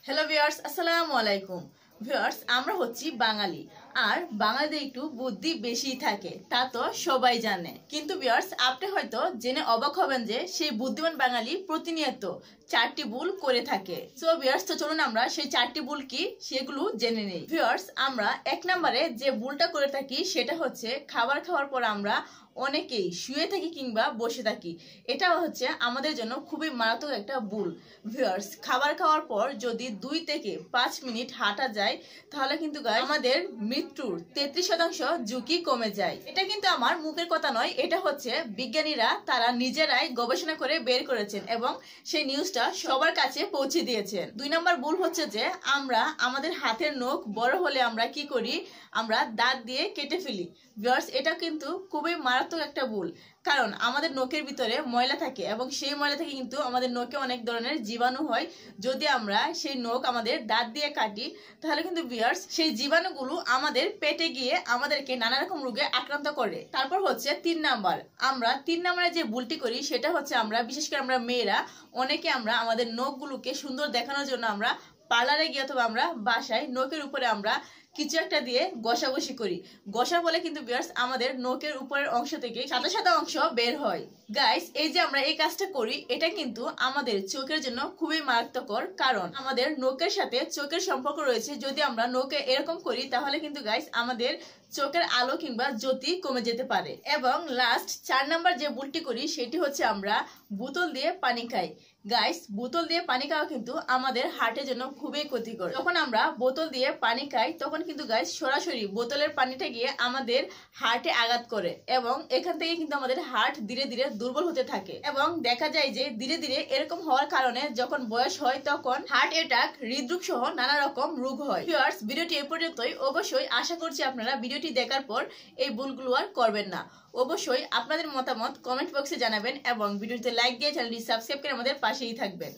Hello viewers, আসসালামু আলাইকুম। Viewers, আমরা হচ্ছি বাঙালি, আর বাঙালিদের একটু বুদ্ধি বেশি থাকে, তা তো সবাই জানে। কিন্তু ভিউয়ার্স, আপনি হয়তো জেনে অবাক হবেন যে সেই বুদ্ধিমান বাঙালি প্রতিনিয়ত 4টি ভুল করে থাকে। সো ভিউয়ার্স, তো চলুন আমরা সেই 4টি ভুল কি সেগুলো জেনে নিই। ভিউয়ার্স, আমরা 1 নম্বরে যে ভুলটা করে থাকি সেটা হচ্ছে খাবার খাওয়ার পর আমরা অনেকেই শুয়ে থাকি কিংবা বসে থাকি। এটা হচ্ছে আমাদের জন্য খুবই মারাত্মক একটা ভুল। ভিউয়ার্স, খাবার খাওয়ার পর যদি 2 থেকে 5 মিনিট হাঁটা যায় তাহলে কিন্তু আমাদের মৃত্যুর 33% ঝুঁকি কমে যায়। এটা কিন্তু আমার মুখের কথা নয়, এটা হচ্ছে বিজ্ঞানীরা তারা নিজেরাই গবেষণা করে বের করেছেন এবং সেই নিউজটা সবার কাছে পৌঁছে দিয়েছেন। 2 নম্বর ভুল হচ্ছে যে আমরা আমাদের হাতের নখ বড় হলে আমরা কি করি, আমরা দাঁত দিয়ে কেটে ফেলি। ভিউয়ার্স, এটা কিন্তু খুবই মারাত্মক একটা ভুল, কারণ আমাদের নখের ভিতরে ময়লা থাকে এবং সেই ময়লা থেকে কিন্তু আমাদের নখে অনেক ধরনের জীবাণু হয়। যদি আমরা সেই নখ আমাদের দাঁত দিয়ে কাটি তাহলে কিন্তু ভিউয়ার্স সেই জীবাণুগুলো আমাদের পেটে গিয়ে আমাদেরকে নানা রকম রোগে আক্রান্ত করে। তারপর হচ্ছে 3 নাম্বার, আমরা 3 নাম্বারে যে ভুলটি করি সেটা হচ্ছে আমরা বিশেষ করে আমরা মেয়েরা অনেকে আমরা আমাদের নখগুলোকে সুন্দর দেখানোর জন্য আমরা পার্লারে গিয়ে অথবা আমরা বাসায় নখের উপরে আমরা কিছু একটা দিয়ে ঘষাঘষি করি। ঘষার ফলে কিন্তু ভিউয়ার্স আমাদের নখের উপরের অংশ থেকে সাদা সাদা অংশ বের হয়। গাইস, এই যে আমরা এই কাজটা করি এটা কিন্তু আমাদের চোখের জন্য খুবই মারাত্মকর, কারণ আমাদের নখের সাথে চোখের সম্পর্ক রয়েছে। যদি আমরা নখে এরকম করি তাহলে কিন্তু গাইস আমাদের চোখের আলো কিংবা জ্যোতি কমে যেতে পারে। এবং লাস্ট 4 নাম্বার যে ভুলটি করি সেটি হচ্ছে আমরা বোতল দিয়ে পানি খাই। গাইস, বোতল দিয়ে পানি খাওয়া কিন্তু আমাদের হার্টের জন্য খুবই ক্ষতিকর। যখন আমরা বোতল দিয়ে পানি খাই তখন কিন্তু গাইস সরাসরি বোতলের পানিটা গিয়ে আমাদের হার্টে আঘাত করে এবং এখান থেকে কিন্তু আমাদের হার্ট ধীরে ধীরে দুর্বল হতে থাকে এবং দেখা যায় যে ধীরে ধীরে এরকম হওয়ার কারণে যখন বয়স হয় তখন হার্ট অ্যাটাক, হৃদরোগ সহ নানা রকম রোগ হয়। ভিউয়ার্স, ভিডিওটি এ পর্যন্তই। অবশ্যই আশা করছি আপনারা ভিডিওটি দেখার পর এই ভুলগুলো আর করবেন না। অবশ্যই আপনাদের মতামত কমেন্ট বক্সে জানাবেন এবং ভিডিওতে লাইক দিয়ে চ্যানেলটি সাবস্ক্রাইব করে আমাদের পাশেই থাকবেন।